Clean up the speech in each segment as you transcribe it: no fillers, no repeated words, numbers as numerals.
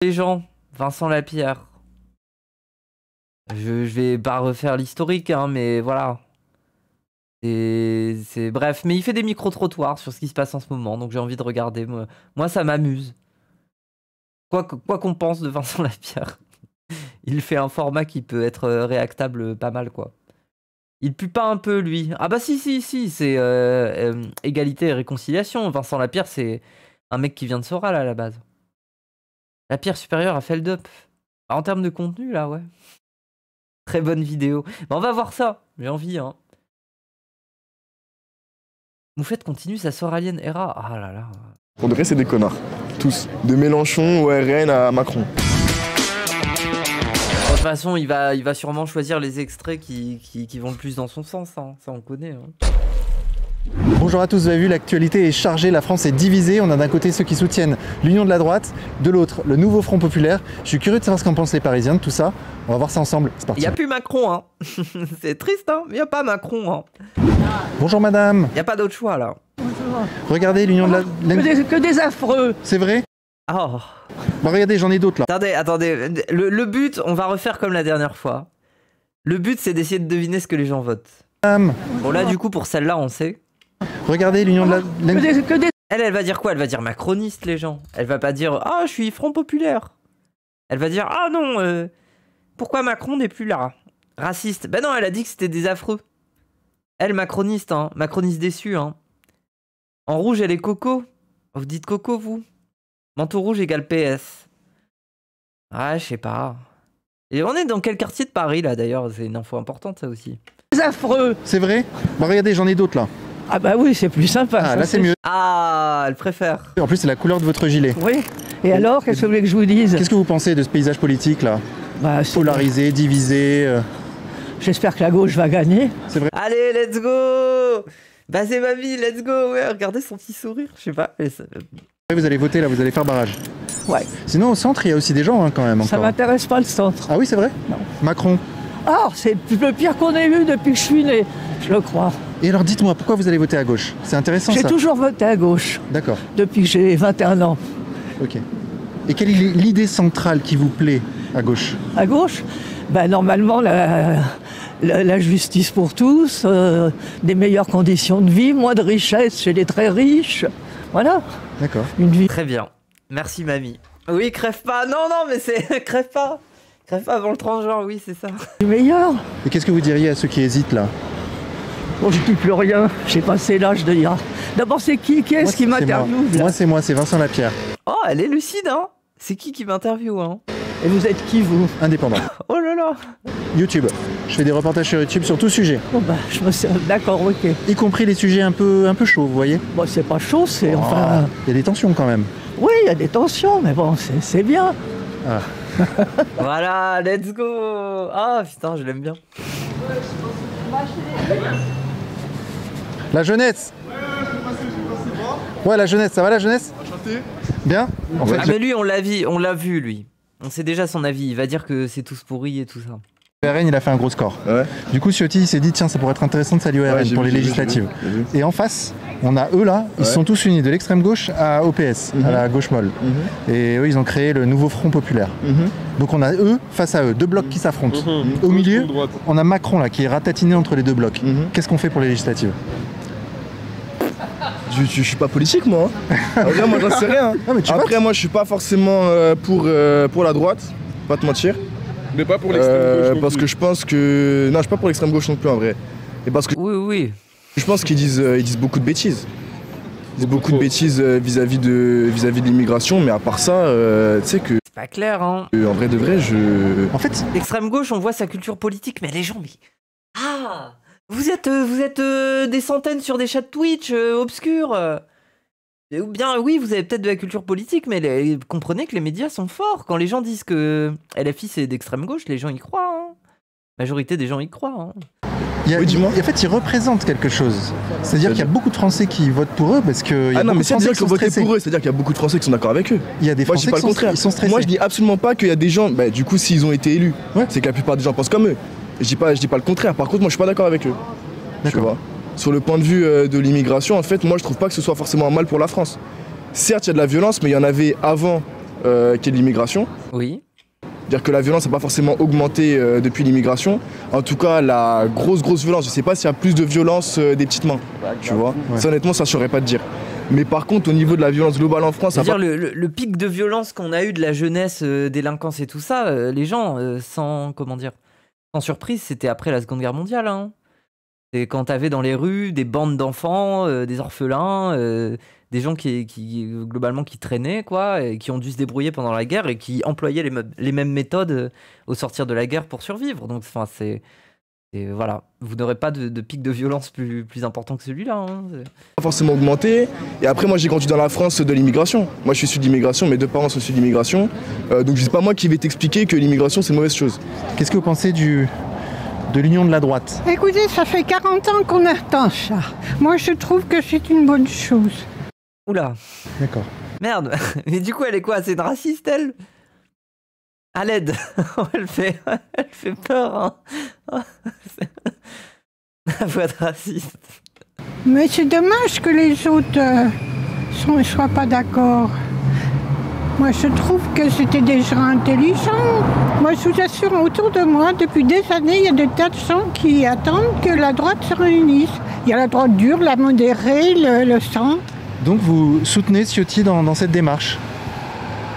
Les gens, Vincent Lapierre. Je vais pas refaire l'historique, hein, mais voilà. C'est bref, mais il fait des micro-trottoirs sur ce qui se passe en ce moment, donc j'ai envie de regarder. Moi ça m'amuse. Quoi qu'on pense de Vincent Lapierre, il fait un format qui peut être réactable pas mal, quoi. Il pue pas un peu, lui. Ah bah si, c'est égalité et réconciliation. Vincent Lapierre, c'est un mec qui vient de Soral à la base. Lapierre supérieur à Feldup. Bah, en termes de contenu, là, ouais. Très bonne vidéo. Bah, on va voir ça. J'ai envie, hein. Moufette continue sa soralienne era. Ah là là. Pour de vrai, c'est des connards. Tous. De Mélenchon au RN à Macron. De toute façon, il va sûrement choisir les extraits qui vont le plus dans son sens. Hein. Ça, on connaît. Hein. Bonjour à tous, vous avez vu, l'actualité est chargée, la France est divisée. On a d'un côté ceux qui soutiennent l'union de la droite, de l'autre le nouveau Front Populaire. Je suis curieux de savoir ce qu'en pensent les Parisiens de tout ça. On va voir ça ensemble, c'est parti. Il n'y a plus Macron, hein. C'est triste, hein, mais il n'y a pas Macron. Hein. Bonjour madame. Il n'y a pas d'autre choix, là. Bonjour. Regardez l'union de la... Que des affreux. C'est vrai? Oh. Bon, regardez, j'en ai d'autres là. Attendez. Le but, on va refaire comme la dernière fois. Le but, c'est d'essayer de deviner ce que les gens votent. Madame. Bon, là, du coup, pour celle-là, on sait. Regardez l'union de la... Elle va dire quoi? Elle va dire macroniste, les gens. Elle va pas dire « Ah, je suis Front Populaire ». Elle va dire « Ah non, pourquoi Macron n'est plus là? Raciste ». Ben non, elle a dit que c'était des affreux. Elle, macroniste, hein. Macroniste déçu, hein. En rouge, elle est Coco. Vous dites Coco, vous? Manteau rouge égale PS. Ah, je sais pas. Et on est dans quel quartier de Paris, là, d'ailleurs? C'est une info importante, ça aussi. Des affreux. C'est vrai? Bon, regardez, j'en ai d'autres là. Ah bah oui, c'est plus sympa. Ah, là c'est mieux. Ah, elle préfère. En plus, c'est la couleur de votre gilet. Oui. Et alors, qu'est-ce que vous voulez que je vous dise? Qu'est-ce que vous pensez de ce paysage politique là? Bah, polarisé, divisé. J'espère que la gauche va gagner. C'est vrai. Allez, let's go! Bah c'est ma vie, let's go! Ouais, regardez son petit sourire, je sais pas. Vous allez voter là, vous allez faire barrage. Ouais. Sinon au centre, il y a aussi des gens hein, quand même. Ça encore. m'intéresse pas le centre. Ah oui, c'est vrai? Non. Macron. Ah, c'est le pire qu'on ait eu depuis que je suis né, je le crois. Et alors dites-moi, pourquoi vous allez voter à gauche? C'est intéressant ça. J'ai toujours voté à gauche. D'accord. Depuis que j'ai 21 ans. Ok. Et quelle est l'idée centrale qui vous plaît à gauche? À gauche, bah, normalement, la justice pour tous, des meilleures conditions de vie, moins de richesse chez les très riches. Voilà. D'accord. Une vie. Très bien. Merci, mamie. Oui, crève pas. Non, mais c'est... crève pas. Crève pas avant le 30 juin, oui, c'est ça. Meilleur. Et qu'est-ce que vous diriez à ceux qui hésitent là? Bon, je dis plus rien. J'ai passé l'âge de dire. D'abord, c'est qui est-ce qui m'interviewe? Moi, c'est Vincent Lapierre. Oh, elle est lucide, hein. C'est qui m'interviewe, hein? Et vous êtes qui, vous? Indépendant. Oh là là. YouTube. Je fais des reportages sur YouTube sur tout sujet. Bon, bah, je me suis... D'accord, ok. Y compris les sujets un peu chauds, vous voyez? Bon, c'est pas chaud, c'est enfin... Il y a des tensions quand même. Oui, il y a des tensions, mais bon, c'est bien. Ah. Voilà, let's go. Ah, putain, je l'aime bien. La jeunesse. Ouais, la jeunesse, ça va la jeunesse? Bien? En fait, Ah, mais lui, on l'a vu, lui. On sait déjà son avis. Il va dire que c'est tous pourris et tout ça. le RN, il a fait un gros score. Ouais. Du coup, Ciotti, il s'est dit, tiens, ça pourrait être intéressant de s'allier au RN pour les législatives. Et en face, on a eux là, ils sont tous unis, de l'extrême gauche à OPS, à la gauche molle. Et eux, ils ont créé le nouveau Front Populaire. Donc on a eux face à eux, deux blocs qui s'affrontent. Au milieu, on a Macron là, qui est ratatiné entre les deux blocs. Qu'est-ce qu'on fait pour les législatives? Je suis pas politique moi. Après moi j'en sais rien. Après moi je suis pas forcément pour la droite, pas te mentir. Mais pas pour l'extrême gauche. Parce que je pense que. Non je suis pas pour l'extrême gauche non plus en vrai. Et parce que. Oui. Je pense qu'ils disent beaucoup de bêtises. Ils disent beaucoup de bêtises vis-à-vis de l'immigration, mais à part ça, tu sais que. C'est pas clair, hein. En vrai de vrai, En fait. L'extrême gauche, on voit sa culture politique, mais les gens, mais. Ah! Vous êtes des centaines sur des chats Twitch obscurs. Ou bien, oui, vous avez peut-être de la culture politique, mais comprenez que les médias sont forts. Quand les gens disent que LFI c'est d'extrême gauche, les gens y croient. Hein. La majorité des gens y croient. Hein. En fait, ils représentent quelque chose. C'est-à-dire qu'il y a beaucoup de Français qui votent pour eux parce que. Ah non, mais c'est-à-dire qu'ils ont voté pour eux, c'est-à-dire qu'il y a beaucoup de Français qui sont d'accord avec eux. Il y a des Français qui sont stressés. Moi, je dis absolument pas qu'il y a des gens. Bah, du coup, s'ils ont été élus, c'est que la plupart des gens pensent comme eux. Je dis pas le contraire. Par contre, moi, je suis pas d'accord avec eux. D'accord. Sur le point de vue de l'immigration, en fait, moi, je trouve pas que ce soit forcément un mal pour la France. Certes, il y a de la violence, mais il y en avait avant qui est l'immigration. Oui. C'est-à-dire que la violence n'a pas forcément augmenté depuis l'immigration. En tout cas, la grosse violence, je sais pas s'il y a plus de violence des petites mains, tu vois. Ouais. Ça, honnêtement, ça ne saurais pas te dire. Mais par contre, au niveau de la violence globale en France... C'est-à-dire le pic de violence qu'on a eu de la jeunesse, délinquance et tout ça, les gens, sans surprise, c'était après la Seconde Guerre mondiale. Hein. C'est quand t'avais dans les rues des bandes d'enfants, des orphelins, des gens qui globalement qui traînaient, quoi, et qui ont dû se débrouiller pendant la guerre et qui employaient les mêmes méthodes au sortir de la guerre pour survivre. Donc, voilà, vous n'aurez pas de pic de violence plus important que celui-là. Hein. Pas forcément augmenté. Et après, moi, j'ai grandi dans la France de l'immigration. Moi, je suis issu d'immigration, mes deux parents sont issus d'immigration. Donc, c'est pas moi qui vais t'expliquer que l'immigration, c'est une mauvaise chose. Qu'est-ce que vous pensez de l'union de la droite? Écoutez, ça fait 40 ans qu'on attend ça. Moi, je trouve que c'est une bonne chose. Oula. D'accord. Merde. Mais du coup, elle est quoi? C'est une raciste, elle? À l'aide. elle fait peur. Hein. La voix de raciste. Mais c'est dommage que les autres ne soient pas d'accord. Moi, je trouve que c'était des gens intelligents. Moi, je vous assure, autour de moi, depuis des années, il y a des tas de gens qui attendent que la droite se réunisse. Il y a la droite dure, la modérée, le centre. Donc, vous soutenez Ciotti dans cette démarche?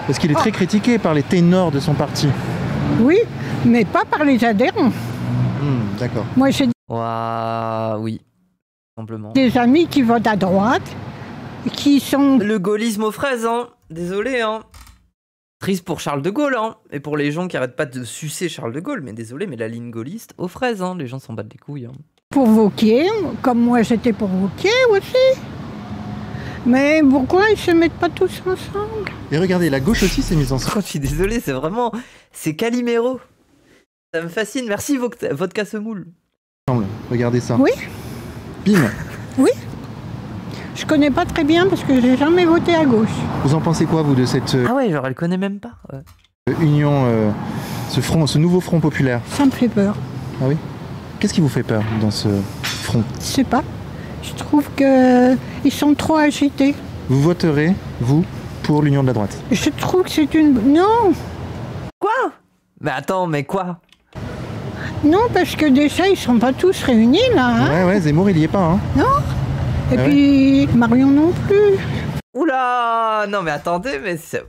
Parce qu'il est très critiqué par les ténors de son parti. Oui, mais pas par les adhérents. D'accord. Moi, j'ai oui, simplement. Des amis qui votent à droite, qui sont... Le gaullisme aux fraises, hein. Désolé, hein. Triste pour Charles de Gaulle, hein. Et pour les gens qui arrêtent pas de sucer Charles de Gaulle. Mais désolé, mais la ligne gaulliste aux fraises, hein. Les gens s'en battent les couilles. Hein. Pour Wauquiez, comme moi j'étais pour Wauquiez aussi. Mais pourquoi ils se mettent pas tous ensemble? Et regardez, la gauche aussi s'est mise ensemble. Je suis désolé, c'est vraiment... C'est Calimero. Ça me fascine. Merci, Vodka Semoule. Regardez ça. Oui. Bim. Oui. Je connais pas très bien parce que j'ai jamais voté à gauche. Vous en pensez quoi, vous, de cette Ah ouais, genre elle connaît même pas. Ouais. Union, ce nouveau front populaire? Ça me fait peur. Ah oui? Qu'est-ce qui vous fait peur dans ce front? Je sais pas. Je trouve qu'ils sont trop agités. Vous voterez, vous, pour l'union de la droite? Je trouve que c'est une... Non. Quoi? Mais attends, mais quoi? Non, parce que déjà, ils sont pas tous réunis, là. Hein. Ouais, Zemmour, il y est pas, hein. Non. Et puis, Marion non plus. Oula! Non, mais attendez, mais c'est...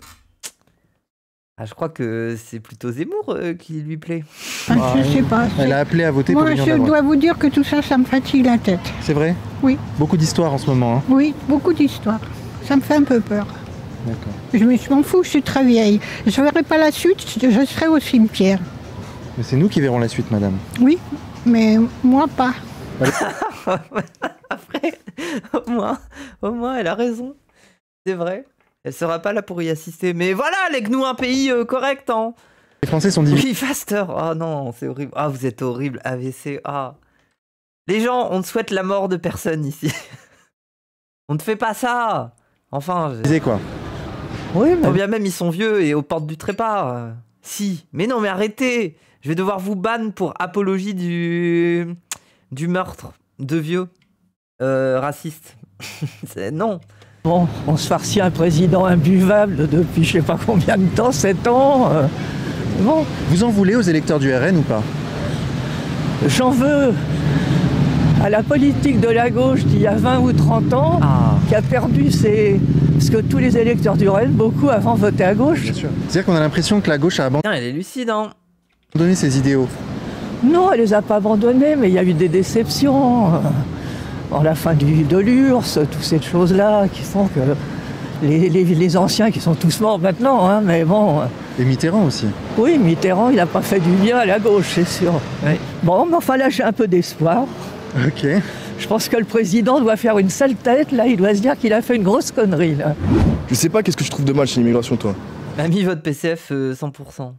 Ah, je crois que c'est plutôt Zemmour qui lui plaît. Ah, je sais pas. Elle a appelé à voter pour l'union de la droite. Moi, je dois vous dire que tout ça, ça me fatigue la tête. C'est vrai? Oui. Beaucoup d'histoires en ce moment, hein. Oui, beaucoup d'histoires. Ça me fait un peu peur. D'accord. Je m'en fous, je suis très vieille. Je ne verrai pas la suite, je serai au cimetière. Mais c'est nous qui verrons la suite, madame. Oui, mais moi pas. Après, au moins, elle a raison. C'est vrai. Elle sera pas là pour y assister. Mais voilà, lègue-nous un pays correct, hein. Les Français sont divisés. Oui, Faster. Ah non, c'est horrible. Ah, vous êtes horrible. AVC. Ah. Les gens, on ne souhaite la mort de personne ici. On ne fait pas ça. Enfin. Disais quoi? Oui, mais bien même ils sont vieux et aux portes du trépas. Si. Mais non, mais arrêtez. Je vais devoir vous ban pour apologie du meurtre de vieux racistes. Non. Bon, on se farcit un président imbuvable depuis je sais pas combien de temps, 7 ans. Bon. Vous en voulez aux électeurs du RN ou pas? J'en veux à la politique de la gauche d'il y a 20 ou 30 ans, qui a perdu ses... Parce que tous les électeurs du RN, beaucoup avant votaient à gauche. Bien sûr. C'est-à-dire qu'on a l'impression que la gauche a abandonné Elle est lucide, hein. ses idéaux. Non, elle les a pas abandonnés, mais il y a eu des déceptions. La fin de l'URSS, toutes ces choses-là qui font que les anciens qui sont tous morts maintenant, hein, mais bon... Et Mitterrand aussi. Oui, Mitterrand, il n'a pas fait du bien à la gauche, c'est sûr. Oui. Bon, mais enfin là, j'ai un peu d'espoir. Ok. Je pense que le président doit faire une sale tête, là, il doit se dire qu'il a fait une grosse connerie, là. Je sais pas, qu'est-ce que tu trouves de mal chez l'immigration, toi? Mamie vote PCF 100%.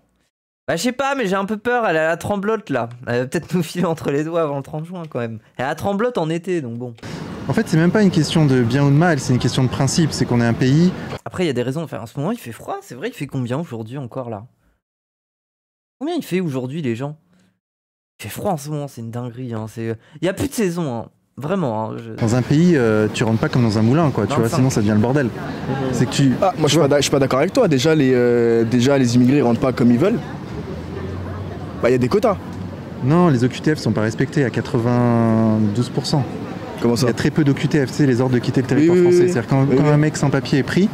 Bah je sais pas, mais j'ai un peu peur, elle a la tremblote là. Elle va peut-être nous filer entre les doigts avant le 30 juin quand même. Elle a la tremblote en été, donc bon. En fait, c'est même pas une question de bien ou de mal, c'est une question de principe, c'est qu'on est un pays... Après, il y a des raisons. Enfin, en ce moment, il fait froid, c'est vrai, il fait combien aujourd'hui encore là? Combien il fait aujourd'hui les gens? Il fait froid en ce moment, c'est une dinguerie. Hein. Il y a plus de saison. Hein. Vraiment. Hein, Dans un pays, tu rentres pas comme dans un moulin, quoi. Tu vois, sinon ça devient le bordel. C'est que tu. Ah, moi je suis pas d'accord avec toi. Déjà les immigrés ils rentrent pas comme ils veulent. Bah il y a des quotas. Non, les OQTF sont pas respectés à 92%. Comment ça? Il y a très peu d'OQTF, tu sais, les ordres de quitter le territoire français. C'est-à-dire quand un mec sans papier est pris,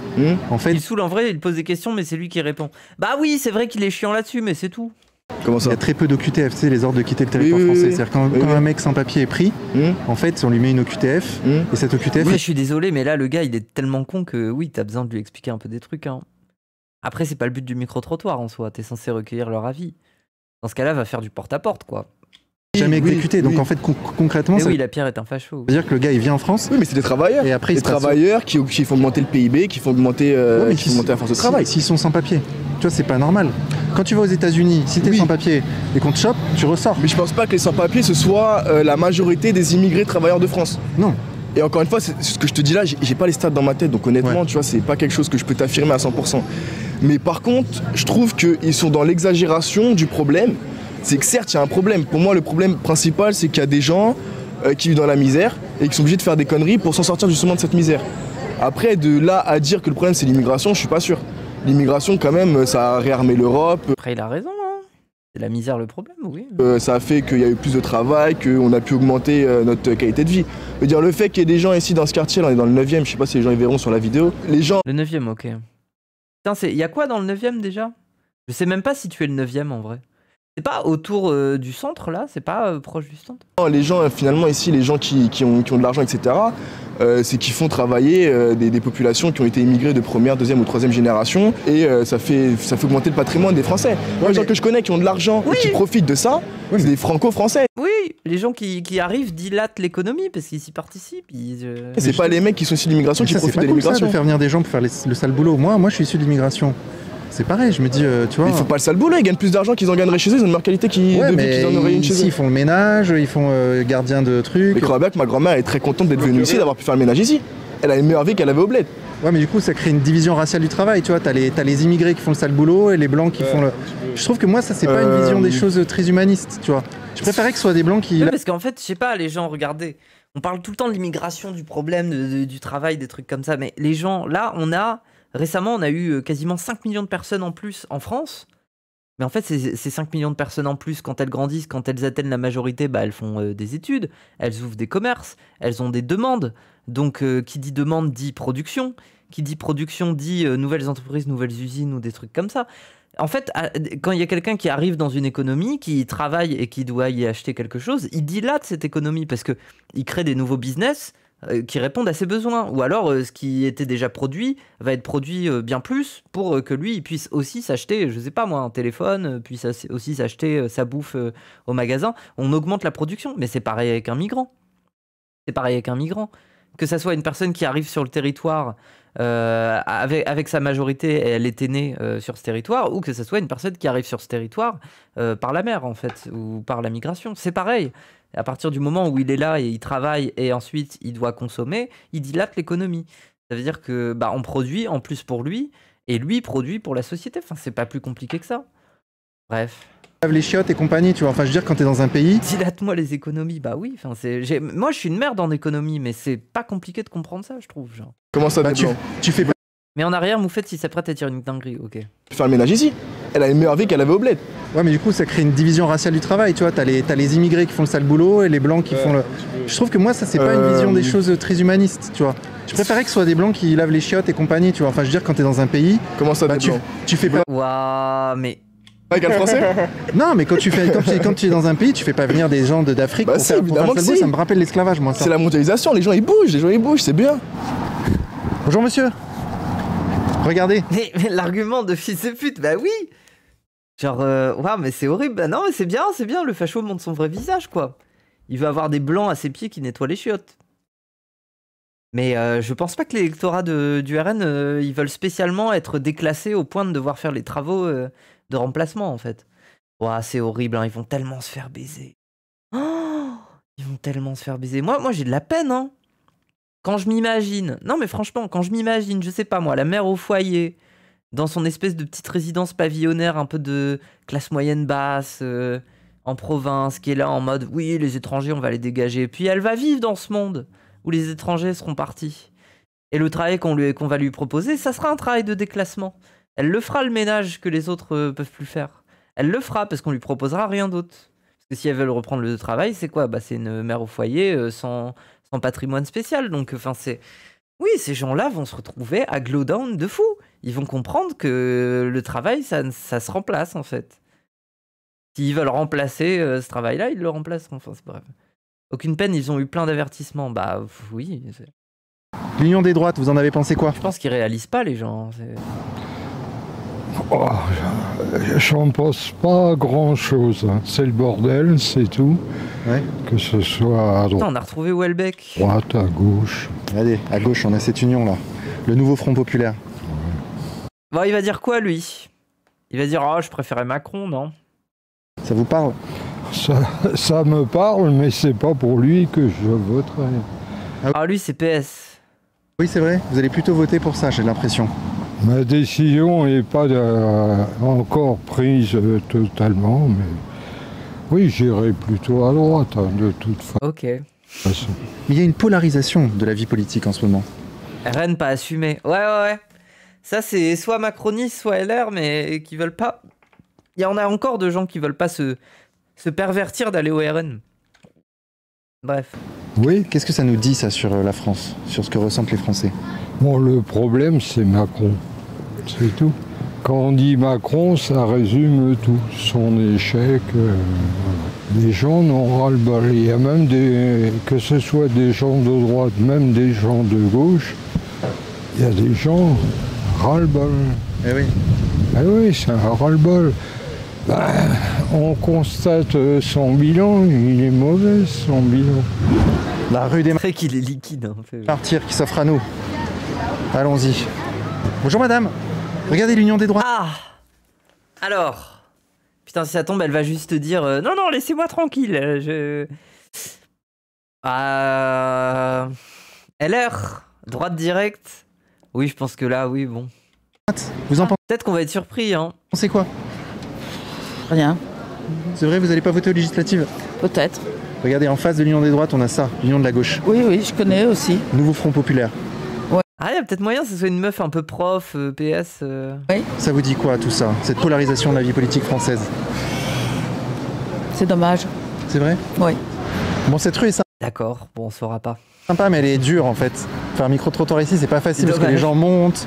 en fait. Il saoule en vrai, il pose des questions, mais c'est lui qui répond. Bah oui, c'est vrai qu'il est chiant là-dessus, mais c'est tout. Comment ça? Il y a très peu d'OQTF, tu sais, les ordres de quitter le territoire français. C'est-à-dire quand un mec sans papier est pris, en fait, on lui met une OQTF, et cette OQTF. Oui, je suis désolé, mais là, le gars, il est tellement con que oui, t'as besoin de lui expliquer un peu des trucs. Hein. Après, c'est pas le but du micro-trottoir en soi. T'es censé recueillir leur avis. Dans ce cas-là, va faire du porte-à-porte, quoi. Jamais exécuté, donc en fait concrètement oui, la Pierre est un facho. C'est-à-dire que le gars il vient en France. Oui, mais c'est des travailleurs. Et après, des travailleurs qui font augmenter le PIB, qui font augmenter, la force de travail. S'ils sont sans papier, tu vois, c'est pas normal. Quand tu vas aux États-Unis, si t'es sans papier et qu'on te chope, tu ressors. Mais je pense pas que les sans-papiers ce soit la majorité des immigrés travailleurs de France. Non. Et encore une fois, c'est ce que je te dis là, j'ai pas les stats dans ma tête, donc honnêtement, tu vois, c'est pas quelque chose que je peux t'affirmer à 100%. Mais par contre, je trouve qu'ils sont dans l'exagération du problème. C'est que certes, il y a un problème. Pour moi, le problème principal, c'est qu'il y a des gens qui vivent dans la misère et qui sont obligés de faire des conneries pour s'en sortir justement de cette misère. Après, de là à dire que le problème, c'est l'immigration, je suis pas sûr. L'immigration, quand même, ça a réarmé l'Europe. Après, il a raison, hein. C'est la misère le problème, oui. Ça a fait qu'il y a eu plus de travail, qu'on a pu augmenter notre qualité de vie. Je veux dire, le fait qu'il y ait des gens ici dans ce quartier, là, on est dans le 9e, je sais pas si les gens y verront sur la vidéo. Les gens... Le 9e, ok. Putain, il y a quoi dans le 9e déjà? Je sais même pas si tu es le 9e en vrai. C'est pas autour du centre là? C'est pas proche du centre? Les gens, finalement, ici, les gens qui ont de l'argent, etc., c'est qu'ils font travailler des populations qui ont été immigrées de première, deuxième ou troisième génération et ça fait augmenter le patrimoine des Français. Les gens que je connais qui ont de l'argent et qui profitent de ça, c'est des franco-français. Oui, les gens qui arrivent dilatent l'économie parce qu'ils s'y participent. C'est pas les mecs qui sont issus de l'immigration qui profitent de l'immigration. De faire venir des gens pour faire le sale boulot. Moi, je suis issu de l'immigration. C'est pareil, je me dis, tu vois. Mais ils font pas le sale boulot, ils gagnent plus d'argent qu'ils en gagneraient chez eux, ils ont une meilleure qualité de vie qu'ils en auraient une chez eux. Ils font le ménage, ils font gardien de trucs. Mais crois bien que ma grand-mère est très contente d'être venue ici, d'avoir pu faire le ménage ici. Elle a une meilleure vie qu'elle avait au bled. Ouais, mais du coup, ça crée une division raciale du travail, tu vois. T'as les immigrés qui font le sale boulot et les blancs qui font le. Je trouve que moi, ça, c'est pas une vision des choses très humanistes, tu vois. Je préférais que ce soit des blancs qui. Ouais, parce qu'en fait, je sais pas, les gens, regardez. On parle tout le temps de l'immigration, du problème, du travail, des trucs comme ça. Mais les gens, là, récemment, on a eu quasiment 5 millions de personnes en plus en France. Mais en fait, ces 5 millions de personnes en plus, quand elles grandissent, quand elles atteignent la majorité, bah, elles font des études, elles ouvrent des commerces, elles ont des demandes. Donc, qui dit demande dit production. Qui dit production dit nouvelles entreprises, nouvelles usines ou des trucs comme ça. En fait, quand il y a quelqu'un qui arrive dans une économie, qui travaille et qui doit y acheter quelque chose, il dilate cette économie parce qu'il crée des nouveaux business qui répondent à ses besoins. Ou alors, ce qui était déjà produit va être produit bien plus pour que lui il puisse aussi s'acheter, je sais pas moi, un téléphone, puisse aussi s'acheter sa bouffe au magasin. On augmente la production, mais c'est pareil avec un migrant. C'est pareil avec un migrant. Que ça soit une personne qui arrive sur le territoire avec sa majorité, elle était née sur ce territoire, ou que ça soit une personne qui arrive sur ce territoire par la mer, en fait, ou par la migration. C'est pareil. À partir du moment où il est là et il travaille et ensuite il doit consommer, il dilate l'économie. Ça veut dire que on produit en plus pour lui et lui produit pour la société. Enfin, c'est pas plus compliqué que ça. Bref. Les chiottes et compagnie, tu vois. Enfin, je veux dire, quand t'es dans un pays. Dilate-moi les économies, bah oui. Enfin, moi, je suis une merde en économie, mais c'est pas compliqué de comprendre ça, je trouve. Genre. Comment ça, tu fais pas. Mais en arrière, Moufette, si s'apprête à tirer une dinguerie, ok. Faire le ménage ici. Elle a une meilleure vie qu'elle avait au bled. Ouais, mais du coup, ça crée une division raciale du travail, tu vois. T'as les immigrés qui font le sale boulot et les blancs qui font le. Je trouve que moi, ça, c'est pas une vision des choses très humanistes, tu vois. Je préférais que ce soit des blancs qui lavent les chiottes et compagnie, tu vois. Enfin, je veux dire, quand t'es dans un pays. Comment ça, des blancs tu fais pas. Waouh, mais. Avec un français. Non, mais quand tu es dans un pays, tu fais pas venir des gens d'Afrique pour faire le boulot. Ça me rappelle l'esclavage, moi. C'est la mondialisation, les gens ils bougent, c'est bien. Bonjour monsieur. Regardez. Mais l'argument de fils de pute, bah oui. Genre, waouh, mais c'est horrible. Bah non, mais c'est bien, le facho montre son vrai visage, quoi. Il veut avoir des blancs à ses pieds qui nettoient les chiottes. Mais je pense pas que l'électorat du RN, ils veulent spécialement être déclassés au point de devoir faire les travaux de remplacement, en fait. Ouah, c'est horrible, hein, ils vont tellement se faire baiser. Oh, ils vont tellement se faire baiser. Moi j'ai de la peine, hein. Quand je m'imagine... Non, mais franchement, quand je m'imagine, je sais pas moi, la mère au foyer, dans son espèce de petite résidence pavillonnaire un peu de classe moyenne basse, en province, qui est là en mode oui, les étrangers, on va les dégager. Puis elle va vivre dans ce monde où les étrangers seront partis. Et le travail qu'on va lui proposer, ça sera un travail de déclassement. Elle le fera, le ménage que les autres peuvent plus faire. Elle le fera parce qu'on lui proposera rien d'autre. Parce que si elle veut reprendre le travail, c'est quoi? C'est une mère au foyer sans patrimoine spécial. Donc, c'est... Oui, ces gens-là vont se retrouver à glowdown de fou. Ils vont comprendre que le travail, ça se remplace, en fait. S'ils veulent remplacer ce travail-là, ils le remplaceront. Enfin, c'est bref. Aucune peine, ils ont eu plein d'avertissements. Bah, oui. L'Union des droites, vous en avez pensé quoi? Je pense qu'ils réalisent pas, les gens. Oh, j'en pense pas grand-chose. C'est le bordel, c'est tout. Ouais. Que ce soit à droite. On a retrouvé Houellebecq. Droite, à gauche. Regardez, à gauche, on a cette union-là. Le nouveau Front Populaire. Bon, il va dire quoi, lui? Il va dire, oh, je préférais Macron, non? Ça vous parle? Ça me parle, mais c'est pas pour lui que je voterai. Ah, lui, c'est PS. Oui, c'est vrai. Vous allez plutôt voter pour ça, j'ai l'impression. Ma décision n'est pas encore prise totalement, mais oui, j'irai plutôt à droite, de toute façon. Ok. Mais il y a une polarisation de la vie politique en ce moment. RN pas assumé. Ouais. Ça, c'est soit macroniste, soit LR, mais qui veulent pas... Il y en a encore de gens qui veulent pas se pervertir d'aller au RN. Bref. Oui. Qu'est-ce que ça nous dit, ça, sur la France, sur ce que ressentent les Français? Bon, le problème, c'est Macron. C'est tout. Quand on dit Macron, ça résume tout. Son échec, les gens n'ont ras le bol. Il y a même que ce soit des gens de droite, même des gens de gauche, il y a des gens ras le bol. Eh oui. Eh oui, c'est un ras le bol. On constate son bilan, il est mauvais, son bilan. La rue des C'est qu'il est liquide, en fait. Martyrs qui s'offre à nous. Allons-y. Bonjour madame. Regardez l'Union des droites. Ah! Alors. Putain, si ça tombe, elle va juste dire non, laissez-moi tranquille. LR, droite directe. Oui, je pense que là, oui, bon. Vous en pensez Peut-être qu'on va être surpris, hein. quoi? Rien. C'est vrai, vous n'allez pas voter aux législatives? Peut-être. Regardez, en face de l'Union des droites, on a ça, l'Union de la gauche. Oui, je connais aussi. Nouveau Front Populaire. Ah, il y a peut-être moyen que ce soit une meuf un peu prof, PS. Oui. Ça vous dit quoi, tout ça? Cette polarisation de la vie politique française? C'est dommage. C'est vrai? Oui. Bon, cette rue est D'accord, bon, on saura pas. sympa, mais elle est dure, en fait. Faire un micro-trottoir ici, c'est pas facile, parce que les gens montent.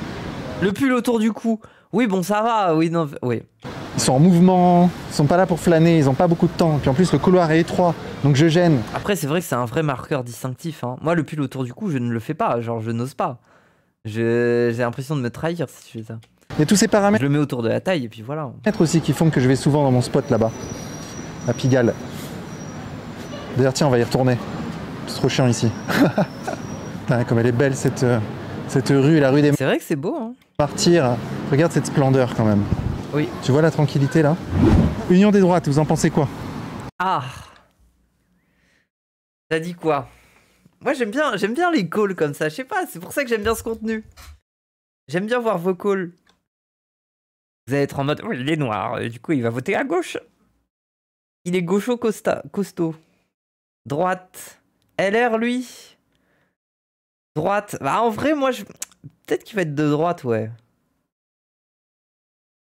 Le pull autour du cou. Oui, bon, ça va. Oui, non, oui. Ils sont en mouvement, ils sont pas là pour flâner, ils ont pas beaucoup de temps. Puis en plus, le couloir est étroit, donc je gêne. Après, c'est vrai que c'est un vrai marqueur distinctif. Hein. Moi, le pull autour du cou, je ne le fais pas. Genre, je n'ose pas. J'ai l'impression de me trahir si je fais ça. Il y a tous ces paramètres Je le mets autour de la taille et puis voilà. aussi qui font que je vais souvent dans mon spot là-bas, à Pigalle. D'ailleurs, tiens, on va y retourner. C'est trop chiant ici. Putain, comme elle est belle cette rue, la rue des C'est vrai que c'est beau, hein. Martyrs. Regarde cette splendeur quand même. Oui. Tu vois la tranquillité là? Union des droites, vous en pensez quoi? Ah. T'as dit quoi? Moi j'aime bien les calls comme ça, je sais pas, c'est pour ça que j'aime bien ce contenu. J'aime bien voir vos calls. Vous allez être en mode, oh, il est noir, du coup il va voter à gauche. Il est gaucho costaud. Droite. LR lui. Droite. Bah en vrai moi peut-être qu'il va être de droite, ouais.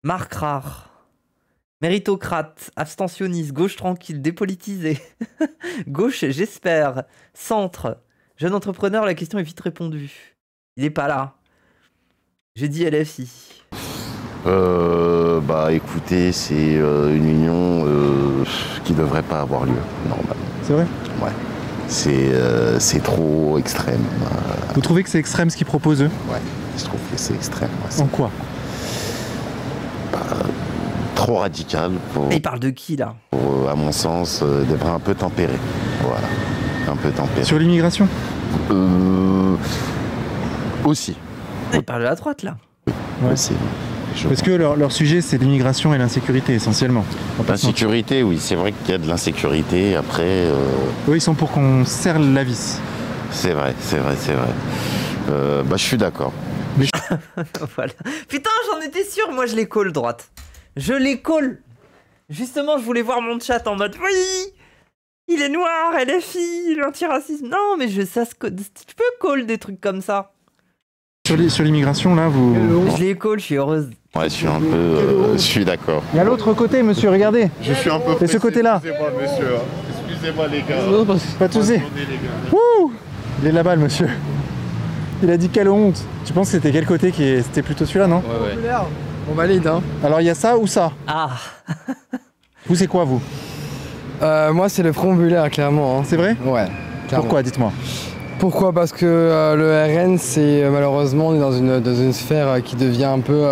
Marc rare. Méritocrate, abstentionniste, gauche tranquille, dépolitisé. Gauche, j'espère. Centre. Jeune entrepreneur, la question est vite répondue. Il est pas là. J'ai dit LFI. Écoutez, c'est une union qui devrait pas avoir lieu, normalement. C'est vrai? Ouais. C'est trop extrême. Vous trouvez que c'est extrême ce qu'ils proposent eux? Ouais, je trouve que c'est extrême. Ouais, en quoi? Trop radical. Il parle de qui là? À mon sens, devrait un peu tempérer. Voilà. Un peu tempéré. Sur l'immigration? Aussi. Il parle de la droite là. Ouais. Aussi. Parce que leur sujet c'est l'immigration et l'insécurité essentiellement. L'insécurité, oui, c'est vrai qu'il y a de l'insécurité. Après. Eux ils sont pour qu'on serre la vis. C'est vrai. Je suis d'accord. Mais... Voilà. Putain, j'en étais sûr, moi je les call droite. Je les call. Justement, je voulais voir mon chat en mode oui, il est noir, elle est fille, l'antiracisme. Non, mais tu peux call des trucs comme ça. Sur l'immigration, là, vous... Je les call, je suis heureuse. Ouais, je suis un peu... je suis d'accord. Il y a l'autre côté, monsieur, regardez. Je suis un peu... Et ce côté-là. Excusez-moi, monsieur. Excusez-moi, les gars. Pas de soucis. Wouh! Il est là-bas, le monsieur. Il a dit quelle honte. Tu penses que c'était quel côté C'était plutôt celui-là, non? Ouais. On valide, hein. Alors, il y a ça ou ça? Ah. Vous, c'est quoi, vous? Moi, c'est le Front populaire, clairement. Hein. C'est vrai? Ouais. Clairement. Pourquoi? Dites-moi. Pourquoi? Parce que le RN, c'est malheureusement, on est dans une sphère qui devient un peu...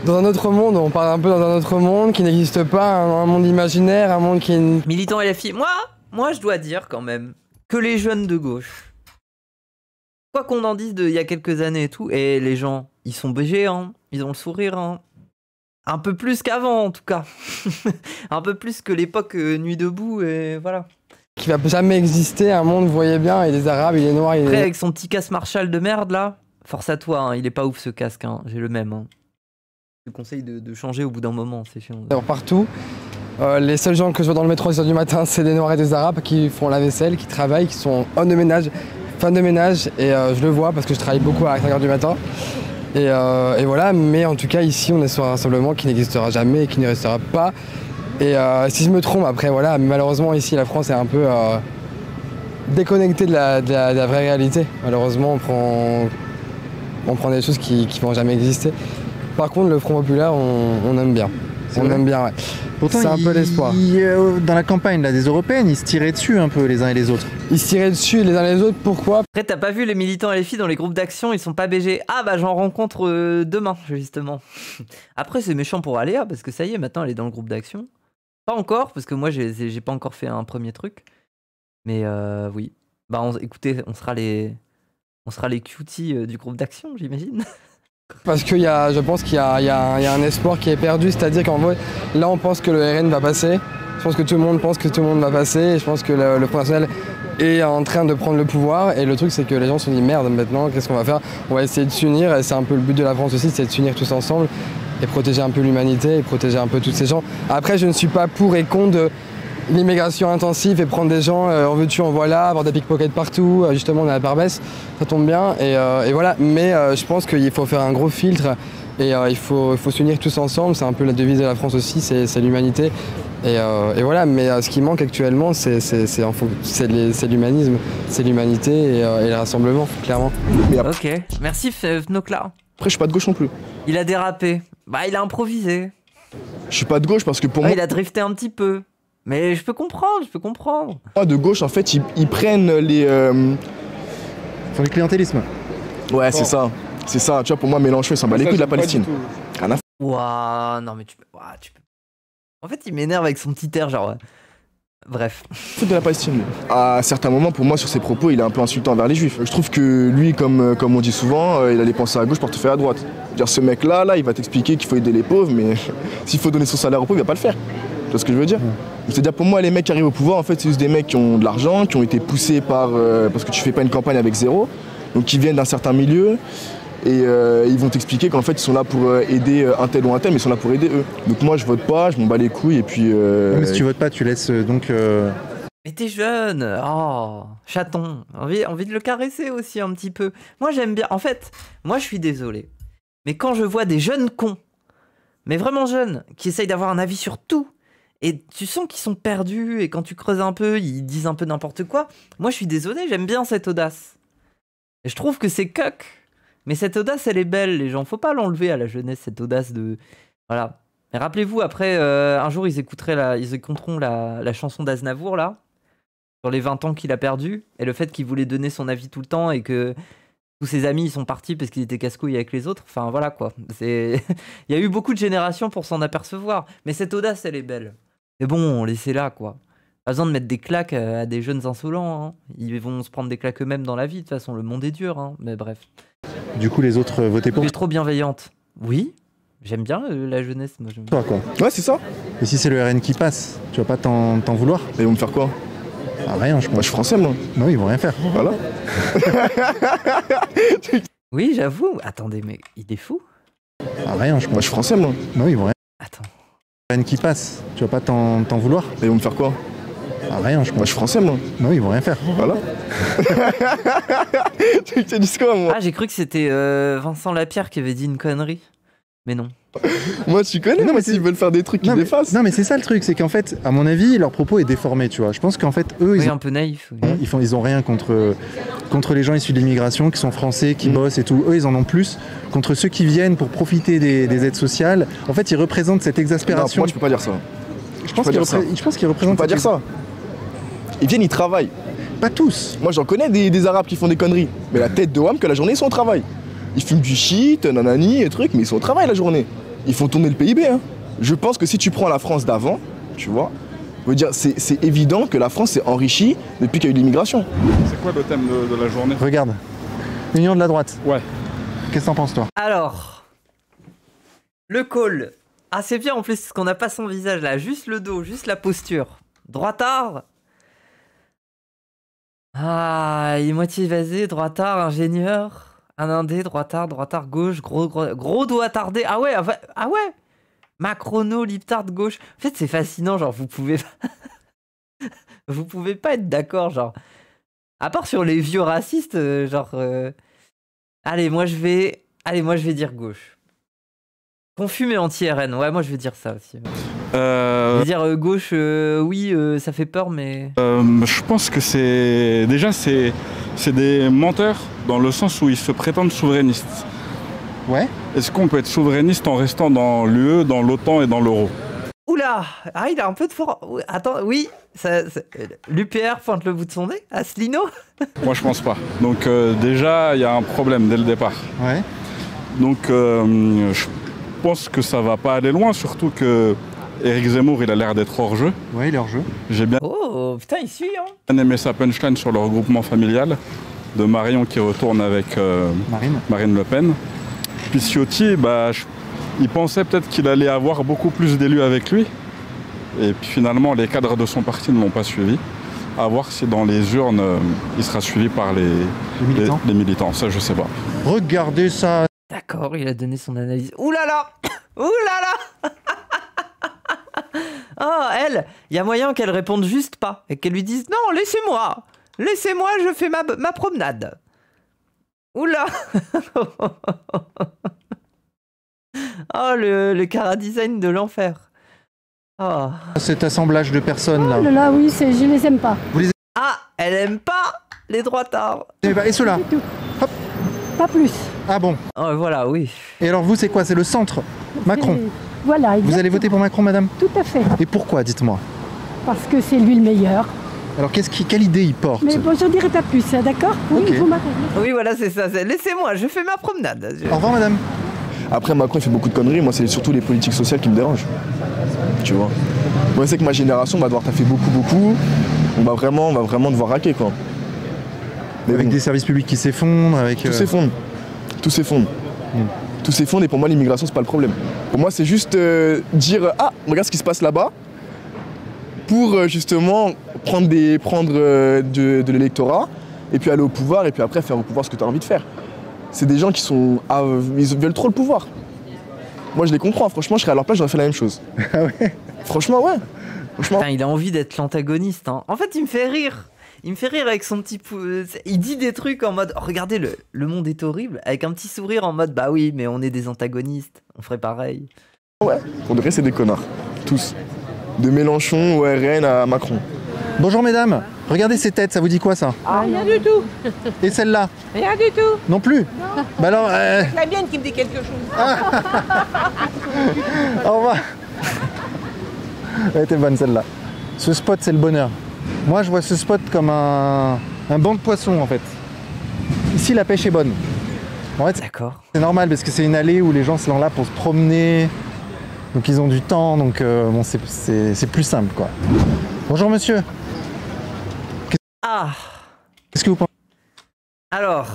dans un autre monde, on parle un peu dans un autre monde qui n'existe pas, un monde imaginaire, un monde qui est... Militant LFI. Moi, je dois dire quand même que les jeunes de gauche, quoi qu'on en dise il y a quelques années et tout, et les gens, ils sont BG, hein, ils ont le sourire, hein. Un peu plus qu'avant en tout cas. Un peu plus que l'époque Nuit debout, et voilà. Qui va jamais exister, un monde, vous voyez bien, il est arabe, il est noir, il est... Après, avec son petit casque Marshall de merde là, force à toi, hein, il est pas ouf ce casque, hein, j'ai le même. Hein. Je te conseille de changer au bout d'un moment, c'est chiant. Alors, partout, les seuls gens que je vois dans le métro à 6h du matin, c'est des noirs et des arabes qui font la vaisselle, qui travaillent, qui sont hommes de ménage, femmes de ménage, et je le vois parce que je travaille beaucoup à 5h du matin. Et voilà, mais en tout cas ici on est sur un rassemblement qui n'existera jamais et qui ne restera pas. Et si je me trompe, après voilà, malheureusement ici la France est un peu déconnectée de la vraie réalité. Malheureusement on prend des choses qui vont jamais exister. Par contre le Front populaire on aime bien. On aime bien, ouais. Pourtant, c'est un peu l'espoir. Dans la campagne là, des européennes, ils se tiraient dessus un peu les uns et les autres. Ils se tiraient dessus les uns et les autres, pourquoi? Après, t'as pas vu les militants LFI dans les groupes d'action, ils sont pas BG. Ah bah j'en rencontre demain, justement. Après, c'est méchant pour Aléa, parce que ça y est, maintenant elle est dans le groupe d'action. Pas encore, parce que moi j'ai pas encore fait un premier truc. Mais oui. Bah écoutez, on sera les cuties du groupe d'action, j'imagine. Parce que je pense qu'il y a un espoir qui est perdu, c'est-à-dire qu'en vrai, là on pense que le RN va passer, je pense que tout le monde pense que tout le monde va passer, et je pense que le Front National est en train de prendre le pouvoir, et le truc c'est que les gens se sont dit merde maintenant, qu'est-ce qu'on va faire? On va essayer de s'unir, et c'est un peu le but de la France aussi, c'est de s'unir tous ensemble, et protéger un peu l'humanité, et protéger un peu tous ces gens. Après je ne suis pas pour et contre de l'immigration intensive et prendre des gens en veux-tu en voilà, avoir des pickpockets partout, justement on est à Barbès, ça tombe bien et voilà, mais je pense qu'il faut faire un gros filtre et il faut s'unir tous ensemble, c'est un peu la devise de la France aussi, c'est l'humanité et voilà, mais ce qui manque actuellement c'est l'humanisme, c'est l'humanité et le rassemblement, clairement. Ok, merci Fnocla. Après je suis pas de gauche non plus. Il a dérapé, bah il a improvisé. Je suis pas de gauche parce que pour moi... Il a drifté un petit peu. Mais je peux comprendre. Moi, de gauche, en fait, ils prennent les... Sur le clientélisme. Ouais, c'est ça. C'est ça. Tu vois, pour moi, Mélenchon, il s'en bat les couilles de la Palestine. Ouah, non, mais tu peux... En fait, il m'énerve avec son petit air, genre... Bref. Foot de la Palestine, lui. À certains moments, pour moi, sur ses propos, il est un peu insultant envers les juifs. Je trouve que lui, comme on dit souvent, il allait penser à gauche pour te faire à droite. Dire ce mec-là, il va t'expliquer qu'il faut aider les pauvres, mais s'il faut donner son salaire aux pauvres, il va pas le faire. Tu vois ce que je veux dire? C'est-à-dire pour moi les mecs qui arrivent au pouvoir en fait c'est juste des mecs qui ont de l'argent, qui ont été poussés par parce que tu fais pas une campagne avec zéro, donc qui viennent d'un certain milieu et ils vont t'expliquer qu'en fait ils sont là pour aider un tel ou un tel, mais ils sont là pour aider eux. Donc moi je vote pas, je m'en bats les couilles et puis... Mais si tu votes pas tu laisses donc... Mais t'es jeune, oh, chaton, envie de le caresser aussi un petit peu. Moi j'aime bien, en fait, moi je suis désolé, mais quand je vois des jeunes cons, mais vraiment jeunes, qui essayent d'avoir un avis sur tout, et tu sens qu'ils sont perdus, et quand tu creuses un peu, ils disent un peu n'importe quoi. Moi, je suis désolé, j'aime bien cette audace. Et je trouve que c'est cuck. Mais cette audace, elle est belle, les gens. Faut pas l'enlever à la jeunesse, cette audace de... Voilà. Et rappelez-vous, après, un jour, ils écouteront la chanson d'Aznavour, là, sur les 20 ans qu'il a perdu, et le fait qu'il voulait donner son avis tout le temps, et que tous ses amis, ils sont partis parce qu'ils étaient casse-couilles avec les autres. Enfin, voilà, quoi. Il y a eu beaucoup de générations pour s'en apercevoir. Mais cette audace, elle est belle. Mais bon, laissez-la, quoi. Pas besoin de mettre des claques à des jeunes insolents. Hein. Ils vont se prendre des claques eux-mêmes dans la vie. De toute façon, le monde est dur. Hein. Mais bref. Du coup, les autres votaient pour? Tu es trop bienveillante. Oui, j'aime bien la jeunesse. Moi, toi, quoi. Ouais, c'est ça. Et si c'est le RN qui passe, tu vas pas t'en vouloir? Ils vont me faire quoi? Ah, rien, je pense. Moi, je suis français, moi. Non, ils vont rien faire. Voilà. Oui, j'avoue. Attendez, mais il est fou. Ah, rien, je pense. Moi, je suis français, moi. Non, ils vont rien. Attends. RN qui passe, tu vas pas t'en vouloir? Et ils vont me faire quoi? Ah, rien, je pense. Moi, je suis français, moi. Non, ils vont rien faire. Voilà. Tu te dis quoi, moi? Ah, j'ai cru que c'était Vincent Lapierre qui avait dit une connerie. Mais non. Moi, tu connais, non, mais s'ils veulent faire des trucs, ils défassent. Non, mais c'est ça le truc, c'est qu'en fait, à mon avis, leur propos est déformé, tu vois. Je pense qu'en fait, eux, ils sont un peu naïfs. Oui. Ils ont rien contre les gens issus de l'immigration, qui sont français, qui bossent et tout. Eux, ils en ont plus contre ceux qui viennent pour profiter des aides sociales. En fait, ils représentent cette exaspération. Non, moi, je peux pas dire ça. Je pense qu'ils représentent. Je peux pas dire ça. Ils viennent, ils travaillent. Pas tous. Moi, j'en connais des Arabes qui font des conneries. Mais la tête de WAM, que la journée, ils sont au travail. Ils fument du shit, nanani et trucs, mais ils sont au travail la journée. Ils font tourner le PIB. Hein. Je pense que si tu prends la France d'avant, tu vois, c'est évident que la France s'est enrichie depuis qu'il y a eu l'immigration. C'est quoi le thème de la journée? Regarde. Union de la droite. Ouais. Qu'est-ce que t'en penses, toi? Alors, le call. Ah, c'est bien en plus, parce qu'on n'a pas son visage là, juste le dos, juste la posture. Droitard. Ah, il est moitié évasé, droitard, ingénieur. Un indé, droitard, gauche, gros doigt tardé. Ah ouais, Macrono, liptard, gauche. En fait, c'est fascinant, genre, vous pouvez pas être d'accord, genre. À part sur les vieux racistes, Allez, moi je vais dire gauche. Confus mais anti-RN. Ouais, moi je vais dire ça aussi. Je vais dire gauche, oui, ça fait peur, mais... Je pense que c'est des menteurs dans le sens où ils se prétendent souverainistes. Ouais. Est-ce qu'on peut être souverainiste en restant dans l'UE, dans l'OTAN et dans l'euro? Oula! Ah, il a un peu de fort... Attends, oui, l'UPR pointe le bout de son nez? Asselineau? Moi, je pense pas. Donc déjà, il y a un problème dès le départ. Ouais. Donc je pense que ça va pas aller loin, surtout que Éric Zemmour, il a l'air d'être hors jeu. Ouais, il est hors jeu. J'ai bien putain, il suit, hein. aimé sa punchline sur le regroupement familial de Marion qui retourne avec Marine Le Pen. Puis Ciotti, il pensait peut-être qu'il allait avoir beaucoup plus d'élus avec lui. Et puis finalement, les cadres de son parti ne l'ont pas suivi. À voir si dans les urnes, il sera suivi par les militants. Ça, je sais pas. Regardez ça. D'accord, il a donné son analyse. Ouh là là! Ouh là là! Oh, elle, il y a moyen qu'elle réponde juste pas et qu'elle lui dise non, laissez-moi, je fais ma promenade. Oula. Oh, le chara-design de l'enfer. Oh. Cet assemblage de personnes là. Oh là là, oui, je les aime pas. Ah, elle aime pas les droitards. Et ceux-là? Hop. Pas plus. Ah bon? Oh, voilà, oui. Et alors vous, c'est quoi? C'est le centre? Macron? Voilà, exactement. Vous allez voter pour Macron, madame? Tout à fait. Et pourquoi, dites-moi? Parce que c'est lui le meilleur. Alors quelle idée il porte? Mais bon, je dirai pas plus, d'accord? Oui, okay. Vous m'arrêtez. Oui, voilà, c'est ça. Laissez-moi, je fais ma promenade. Au revoir, madame. Après, Macron, il fait beaucoup de conneries. Moi, c'est surtout les politiques sociales qui me dérangent. Tu vois. Moi, c'est que ma génération va devoir taffer beaucoup. On va vraiment devoir raquer, quoi. Mais avec des services publics qui s'effondrent, avec... Tout s'effondre. Tout s'effondre et pour moi, l'immigration, c'est pas le problème. Pour moi, c'est juste dire « Ah, regarde ce qui se passe là-bas » pour justement prendre de l'électorat et puis aller au pouvoir et puis après faire au pouvoir ce que tu as envie de faire. C'est des gens qui sont... ils veulent trop le pouvoir. Moi, je les comprends. Franchement, je serais à leur place, j'aurais fait la même chose. Ah ouais? Franchement, ouais. Putain, il a envie d'être l'antagoniste. Hein. En fait, il me fait rire. Il me fait rire avec son petit... Il dit des trucs en mode... Oh, regardez, le monde est horrible. Avec un petit sourire en mode... Bah oui, mais on est des antagonistes. On ferait pareil. Ouais, pour de vrai, c'est des connards. Tous. De Mélenchon au RN à Macron. Bonjour, mesdames. Regardez ces têtes, ça vous dit quoi, ça? Ah, rien du tout. Et celle-là? Rien du tout. Non plus? Non. Bah alors... C'est la mienne qui me dit quelque chose. Au revoir. Elle était bonne, celle-là. Ce spot, c'est le bonheur. Moi, je vois ce spot comme un banc de poissons, en fait. Ici, la pêche est bonne. En fait, d'accord. C'est normal, parce que c'est une allée où les gens sont là pour se promener. Donc, ils ont du temps. Donc, bon, c'est plus simple, quoi. Bonjour, monsieur. Qu'est-ce que vous pensez? Alors...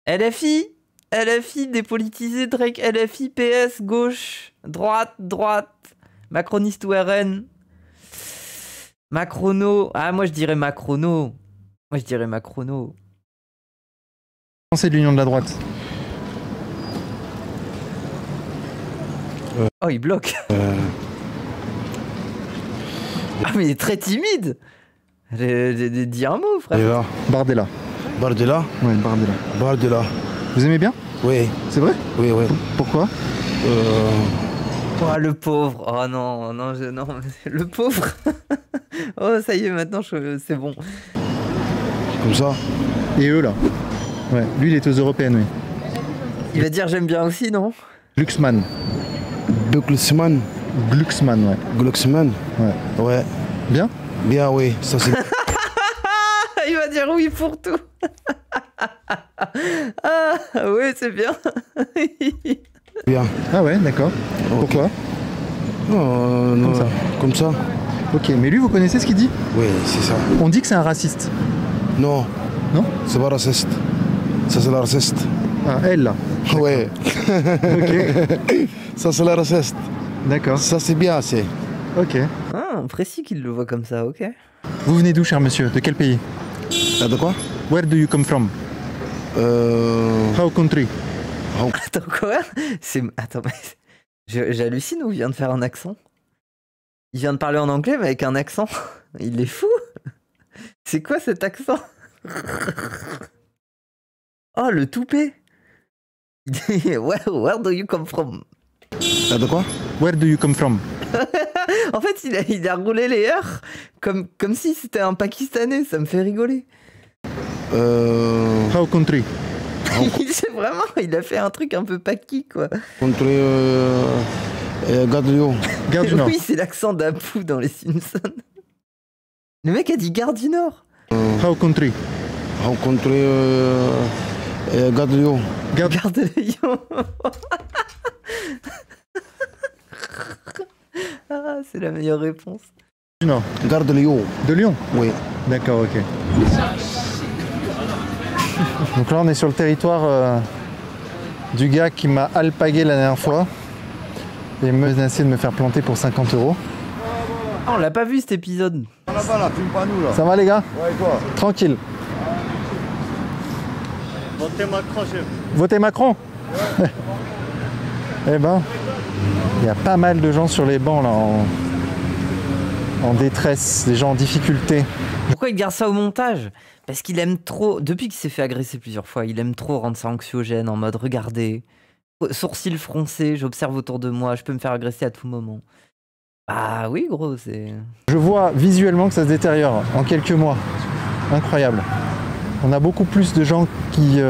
LFI dépolitisé, Drake, LFI, PS, gauche, droite, macroniste ou RN, Macrono. Ah, moi je dirais Macrono. Pensez de l'union de la droite? Oh, il bloque. Ah, mais il est très timide. Dis un mot, frère. Bardella. Bardella? Oui, Bardella. Bardella. Vous aimez bien? Oui. C'est vrai? Oui, oui. Pourquoi? Oh, le pauvre. Oh non, non, non, le pauvre. Oh, ça y est, maintenant, c'est bon. Comme ça. Et eux, là? Ouais, lui, il est aux européennes, oui. Il va dire j'aime bien aussi, non? Glucksmann. Glucksmann. Glucksmann, ouais. Glucksmann? Ouais. Ouais. Bien? Bien, oui. Ça, c'est... Il va dire oui pour tout. Ah, oui, c'est bien. Bien. Ah ouais, d'accord. Okay. Pourquoi? Non, comme ça. Comme ça. Ok, mais lui, vous connaissez ce qu'il dit? Oui, c'est ça. On dit que c'est un raciste. Non. Non? C'est pas raciste. Ça, c'est la raciste. Ah, elle, là? Ouais. Ok. Ça, c'est la raciste. D'accord. Ça, c'est bien, c'est... Ok. Ah, précis qu'il le voit comme ça, ok. Vous venez d'où, cher monsieur? De quel pays? De quoi? Where do you come from? How country? Attends, quoi? Attends, mais... J'hallucine ou il vient de faire un accent? Il vient de parler en anglais, mais avec un accent. Il est fou. C'est quoi cet accent? Oh, le toupet. Where do you come from? De quoi? Where do you come from? En fait, il a roulé les R comme si c'était un Pakistanais. Ça me fait rigoler. How country? Il a fait un truc un peu paki, quoi. Country... Gare du Nord. Gare du Nord. Oui, c'est l'accent d'Apu dans les Simpsons. Le mec a dit Gare du Nord. How country? How country... Gare de Lyon. Gare de Lyon. Ah, c'est la meilleure réponse. Non. Gare de Lyon. De Lyon? Oui. D'accord, ok. Donc là, on est sur le territoire du gars qui m'a alpagué la dernière fois et menacé de me faire planter pour 50 €. Ah, on l'a pas vu cet épisode. Là-bas, là, filme pas nous, là. Ça va, les gars? Ouais, et toi? Tranquille. Votez Macron, chef. Votez Macron? Ouais. Eh ben, il y a pas mal de gens sur les bancs là en détresse, des gens en difficulté. Pourquoi il garde ça au montage? Parce qu'il aime trop, depuis qu'il s'est fait agresser plusieurs fois, il aime trop rendre ça anxiogène, en mode regardez, sourcils froncés, j'observe autour de moi, je peux me faire agresser à tout moment. Ah oui, gros, c'est... Je vois visuellement que ça se détériore en quelques mois. Incroyable. On a beaucoup plus de gens qui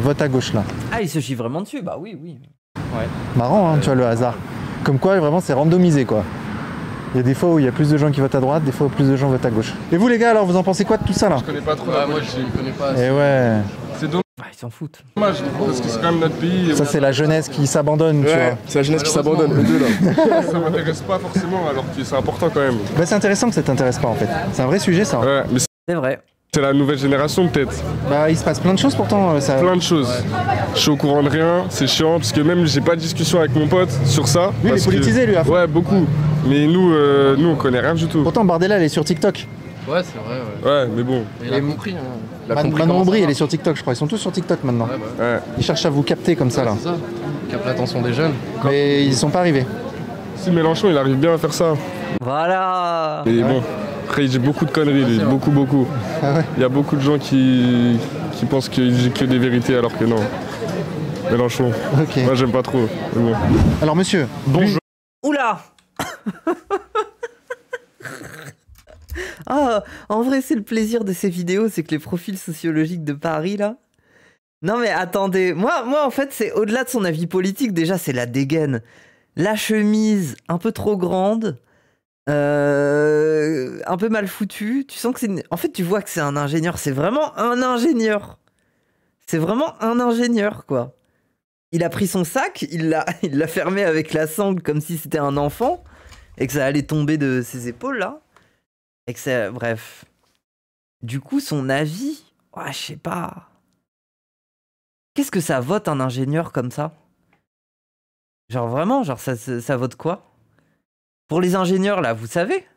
votent à gauche là. Ah, il se chie vraiment dessus? Bah oui, oui. Ouais. Marrant, hein, tu vois, le hasard. Comme quoi, vraiment, c'est randomisé, quoi. Il y a des fois où il y a plus de gens qui votent à droite, des fois où plus de gens votent à gauche. Et vous, les gars, alors, vous en pensez quoi de tout ça, là? Je connais pas trop. Moi, je connais pas. Et ouais. C'est dommage. Ah, ils s'en foutent. Dommage, parce que c'est quand même notre pays. Ça, c'est la jeunesse qui s'abandonne, tu vois. C'est la jeunesse qui s'abandonne, eux deux, là. Ça m'intéresse pas forcément, alors que c'est important quand même. Bah, c'est intéressant que ça t'intéresse pas, en fait. C'est un vrai sujet, ça. Ouais, mais c'est vrai. C'est la nouvelle génération peut-être. Bah il se passe plein de choses pourtant. Ça... Plein de choses. Ouais. Je suis au courant de rien, c'est chiant parce que même j'ai pas de discussion avec mon pote sur ça. Lui il est politisé lui à fond. Ouais beaucoup. Mais nous on connaît rien du tout. Pourtant Bardella elle est sur TikTok. Ouais c'est vrai ouais. Ouais mais bon. Il a compris. Manon Aubry elle est sur TikTok je crois. Ils sont tous sur TikTok maintenant. Ouais, bah. Ouais. Ils cherchent à vous capter comme ça là. C'est ça. Capte l'attention des jeunes. Mais ils sont pas arrivés. Si Mélenchon il arrive bien à faire ça. Voilà. Mais bon. Après, il dit beaucoup de conneries, lui. Beaucoup. Ah ouais. Il y a beaucoup de gens qui pensent qu'il dit que des vérités alors que non. Mélenchon. Okay. Moi, j'aime pas trop. Bon. Alors, monsieur. Bonjour. Oula. Ah, en vrai, c'est le plaisir de ces vidéos, c'est que les profils sociologiques de Paris, là. Non, mais attendez. Moi en fait, c'est au-delà de son avis politique. Déjà, c'est la dégaine. La chemise un peu trop grande. Un peu mal foutu. Tu sens que c'est en fait tu vois que c'est un ingénieur. C'est vraiment un ingénieur. C'est vraiment un ingénieur quoi. Il a pris son sac, il l'a fermé avec la sangle comme si c'était un enfant et que ça allait tomber de ses épaules là. Et que c'est bref. Du coup son avis, ouais, je sais pas. Qu'est-ce que ça vote un ingénieur comme ça? Genre vraiment, genre ça vote quoi? Pour les ingénieurs, là, vous savez,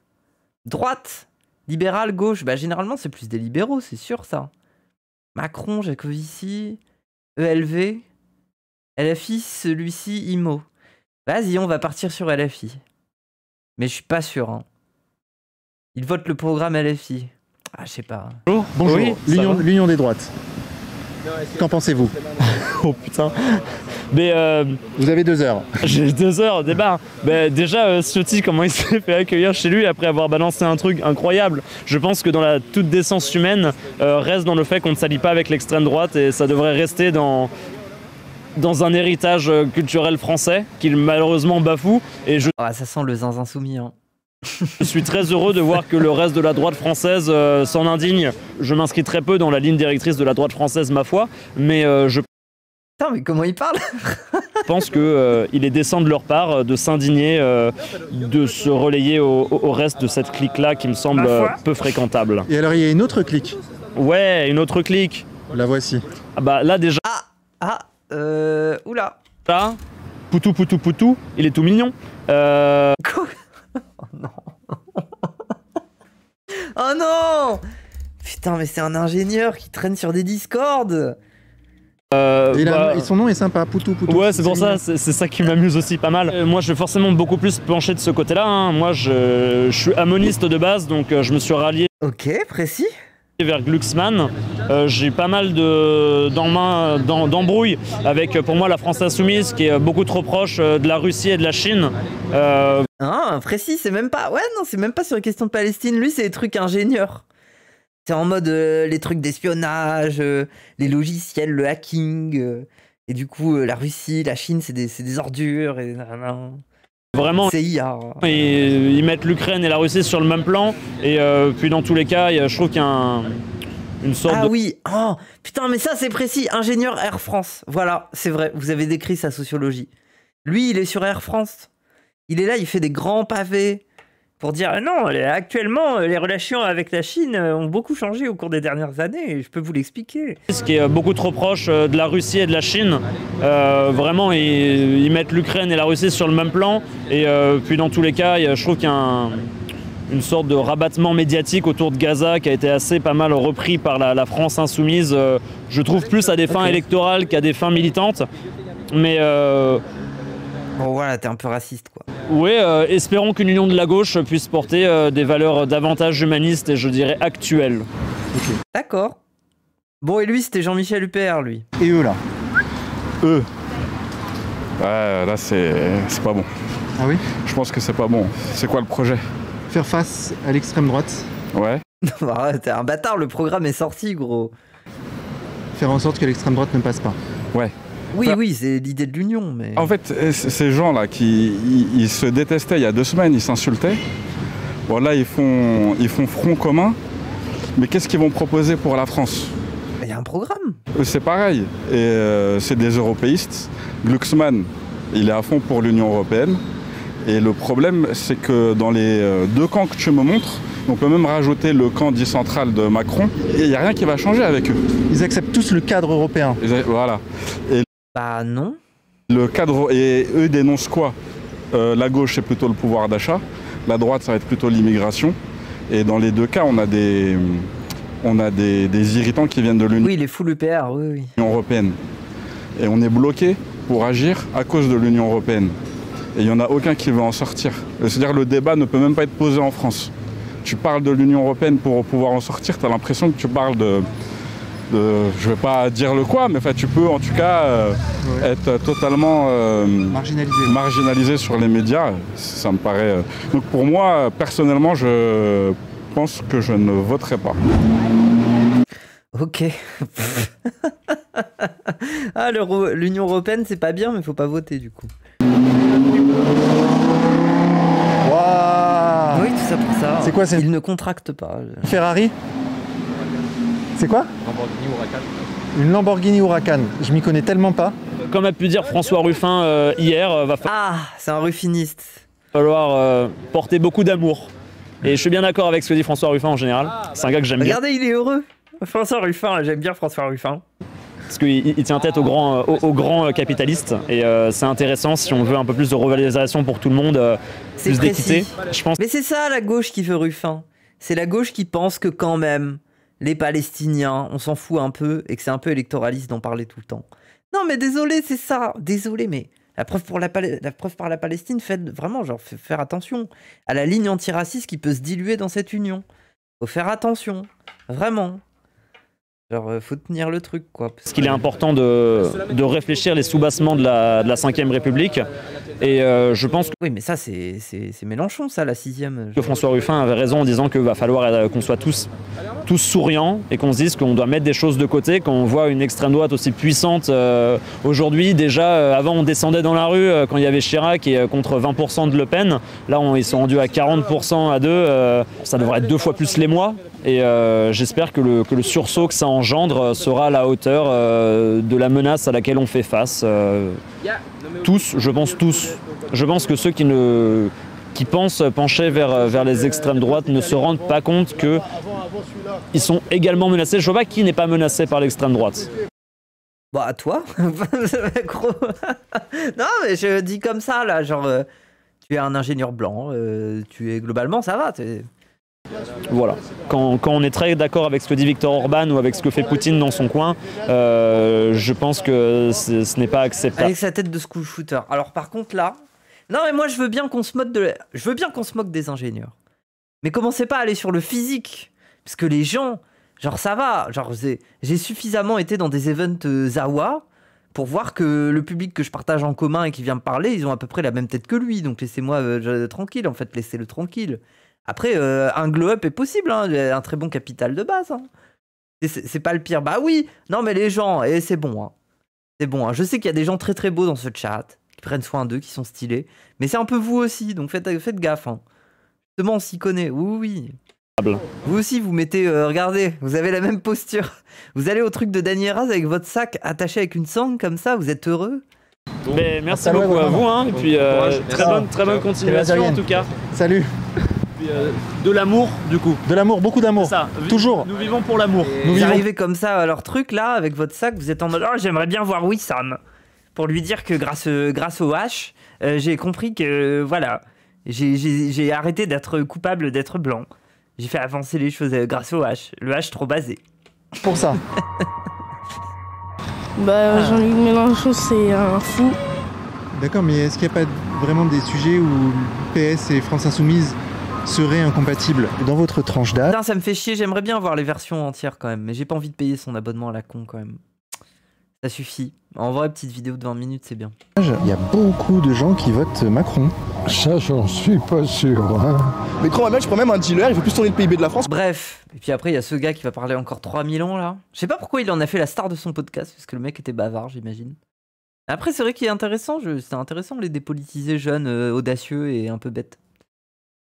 droite, libérale, gauche, bah généralement, c'est plus des libéraux, c'est sûr, ça. Macron, Jancovici, ELV, LFI, celui-ci, IMO. Vas-y, on va partir sur LFI. Mais je suis pas sûr. Hein. Ils votent le programme LFI. Ah, je sais pas. Bonjour, Oui, l'Union des droites. Qu'en pensez-vous? Oh putain. Mais vous avez 2 heures. J'ai 2 heures au débat. Mais déjà, Ciotti, comment il s'est fait accueillir chez lui après avoir balancé un truc incroyable. Je pense que dans la toute décence humaine reste dans le fait qu'on ne s'allie pas avec l'extrême droite et ça devrait rester dans un héritage culturel français qu'il malheureusement bafoue. Et Ah, ça sent le zinzin soumis. Hein. Je suis très heureux de voir que le reste de la droite française s'en indigne. Je m'inscris très peu dans la ligne directrice de la droite française, ma foi, mais je Putain, mais comment il parle? pense qu'il est décent de leur part de s'indigner, de se relayer au reste de cette clique-là qui me semble peu fréquentable. Et alors, il y a une autre clique. Ouais, une autre clique. La voici. Ah bah là déjà... Oula. Là, Poutou, il est tout mignon. Quoi? Oh non. Oh non. Putain, mais c'est un ingénieur qui traîne sur des Discords. Et son nom est sympa, Poutou. Ouais, c'est pour ça, c'est ça qui m'amuse aussi pas mal. Moi, je vais forcément beaucoup plus pencher de ce côté-là. Hein. Moi, je suis ammoniste de base, donc je me suis rallié. Ok, précis. Vers Glucksmann. J'ai pas mal d'embrouilles avec, pour moi, la France Insoumise, qui est beaucoup trop proche de la Russie et de la Chine. Ah, précis, c'est même pas... Ouais, non, c'est même pas sur la question de Palestine. Lui, c'est des trucs ingénieurs. C'est en mode les trucs d'espionnage, les logiciels, le hacking. Et du coup, la Russie, la Chine, c'est des ordures. Et... Vraiment, c'est IA. Et ils mettent l'Ukraine et la Russie sur le même plan. Et puis dans tous les cas, je trouve qu'il y a une sorte de... oui, oh, putain, mais ça c'est précis. Ingénieur Air France. Voilà, c'est vrai, vous avez décrit sa sociologie. Lui, il est sur Air France. Il est là, il fait des grands pavés pour dire non, actuellement, les relations avec la Chine ont beaucoup changé au cours des dernières années, et je peux vous l'expliquer. Ce qui est beaucoup trop proche de la Russie et de la Chine. Vraiment, ils mettent l'Ukraine et la Russie sur le même plan. Et puis dans tous les cas, je trouve qu'il y a une sorte de rabattement médiatique autour de Gaza qui a été assez pas mal repris par la France insoumise. Je trouve plus à des fins électorales qu'à des fins militantes. Mais... Bon voilà, t'es un peu raciste quoi. Oui, espérons qu'une union de la gauche puisse porter des valeurs davantage humanistes et je dirais actuelles. Okay. D'accord. Bon, et lui, c'était Jean-Michel Huppert, lui. Et eux, là? Eux. Ouais, là, c'est pas bon. Ah oui? Je pense que c'est pas bon. C'est quoi le projet? Faire face à l'extrême droite. Ouais. T'es un bâtard, le programme est sorti, gros. Faire en sorte que l'extrême droite ne passe pas. Ouais. Oui, oui, c'est l'idée de l'union, mais... En fait, ces gens-là ils se détestaient il y a 2 semaines, ils s'insultaient. Bon, là, ils font front commun. Mais qu'est-ce qu'ils vont proposer pour la France? Il y a un programme. C'est pareil. Et c'est des européistes. Glucksmann, il est à fond pour l'Union européenne. Et le problème, c'est que dans les 2 camps que tu me montres, on peut même rajouter le camp dit central de Macron, et il n'y a rien qui va changer avec eux. Ils acceptent tous le cadre européen. Voilà. Et bah non. Le cadre, et eux dénoncent quoi? La gauche, c'est plutôt le pouvoir d'achat. La droite, ça va être plutôt l'immigration. Et dans les 2 cas, on a des irritants qui viennent de l'Union. Oui, il est full UPR, oui. Européenne. Et on est bloqué pour agir à cause de l'Union européenne. Et il n'y en a aucun qui veut en sortir. C'est-à-dire le débat ne peut même pas être posé en France. Tu parles de l'Union européenne pour pouvoir en sortir, tu as l'impression que tu parles de... Je vais pas dire le quoi, mais tu peux en tout cas être totalement marginalisé sur les médias. Ça me paraît... Donc pour moi, personnellement, je pense que je ne voterai pas. Ok. Ah, l'Union européenne, c'est pas bien, mais faut pas voter du coup. Waouh. Oui, tout ça pour ça. C'est quoi, il ne contracte pas. Ferrari? C'est quoi? Lamborghini Huracan. Une Lamborghini Huracan. Je m'y connais tellement pas. Comme a pu dire François Ruffin hier, c'est un ruffiniste. Falloir porter beaucoup d'amour. Et je suis bien d'accord avec ce que dit François Ruffin en général. C'est un gars que j'aime bien. Regardez, il est heureux. François Ruffin, j'aime bien François Ruffin. Parce qu'il tient tête aux grands capitalistes. Et c'est intéressant si on veut un peu plus de revalorisation pour tout le monde, plus d'équité. Mais c'est ça la gauche qui veut Ruffin. C'est la gauche qui pense que quand même, les Palestiniens, on s'en fout un peu et que c'est un peu électoraliste d'en parler tout le temps. Non mais désolé, c'est ça. Désolé, mais La preuve par la Palestine, faites vraiment, genre, faire attention à la ligne antiraciste qui peut se diluer dans cette union. Faut faire attention, vraiment. Genre, faut tenir le truc, quoi. Parce qu'il est important de réfléchir les soubassements de la 5ème République. Et je pense que... Oui, mais ça, c'est Mélenchon, ça, la 6ème. Que François Ruffin avait raison en disant qu'il va falloir qu'on soit tous souriants et qu'on se dise qu'on doit mettre des choses de côté. Quand on voit une extrême droite aussi puissante aujourd'hui, déjà, avant, on descendait dans la rue quand il y avait Chirac et contre 20% de Le Pen. Là, ils sont rendus à 40% à deux. Ça devrait être 2 fois plus l'émoi. Et j'espère que le sursaut que ça engendre sera à la hauteur de la menace à laquelle on fait face. Tous, je pense tous. Je pense que ceux qui pensent pencher vers les extrêmes droites ne se rendent pas compte qu'ils sont également menacés. Je vois pas qui n'est pas menacé par l'extrême droite. Bah, toi. Gros. Non, mais je dis comme ça, là, genre, tu es un ingénieur blanc, tu es globalement, ça va. Voilà. Quand on est très d'accord avec ce que dit Viktor Orban ou avec ce que fait Poutine dans son coin, je pense que ce n'est pas acceptable. Avec sa tête de school shooter. Alors par contre là, non mais moi je veux bien qu'on se moque des ingénieurs. Mais commencez pas à aller sur le physique, parce que les gens, genre ça va, genre j'ai suffisamment été dans des events Zawa pour voir que le public que je partage en commun et qui vient me parler, ils ont à peu près la même tête que lui, donc laissez-moi tranquille en fait, laissez-le tranquille. Après, un glow-up est possible, hein, un très bon capital de base. Hein. C'est pas le pire. Bah oui, non mais les gens, c'est bon. Hein. C'est bon. Hein. Je sais qu'il y a des gens très très beaux dans ce chat, qui prennent soin d'eux, qui sont stylés. Mais c'est un peu vous aussi, donc faites gaffe. Hein. Justement, on s'y connaît. Oui. Vous aussi, vous mettez... regardez, vous avez la même posture. Vous allez au truc de Dany Heraz avec votre sac attaché avec une sangle comme ça, vous êtes heureux. Mais merci beaucoup à vous. Hein, et puis très bonne continuation en tout cas. Salut. De l'amour du coup. De l'amour, beaucoup d'amour. Toujours. Nous vivons pour l'amour. Vous arrivez comme ça à leur truc là avec votre sac, vous êtes en mode oh, j'aimerais bien voir Wissam pour lui dire que grâce au H, j'ai compris que voilà, j'ai arrêté d'être coupable d'être blanc. J'ai fait avancer les choses grâce au H. Le H trop basé. Pour ça. Bah Jean-Luc Mélenchon c'est un fou. D'accord, mais est-ce qu'il n'y a pas vraiment des sujets où PS et France Insoumise seraient incompatibles dans votre tranche d'âge? Putain, ça me fait chier, j'aimerais bien voir les versions entières quand même, mais j'ai pas envie de payer son abonnement à la con quand même. Ça suffit. En vrai, petite vidéo de 20 minutes, c'est bien. Il y a beaucoup de gens qui votent Macron. Ça, j'en suis pas sûr. Hein. Mais crois-moi, je prends même un dealer, il veut plus tourner le PIB de la France. Bref, et puis après, il y a ce gars qui va parler encore 3000 ans là. Je sais pas pourquoi il en a fait la star de son podcast, parce que le mec était bavard, j'imagine. Après, c'est vrai qu'il est intéressant, c'était intéressant de les dépolitiser jeunes, audacieux et un peu bêtes.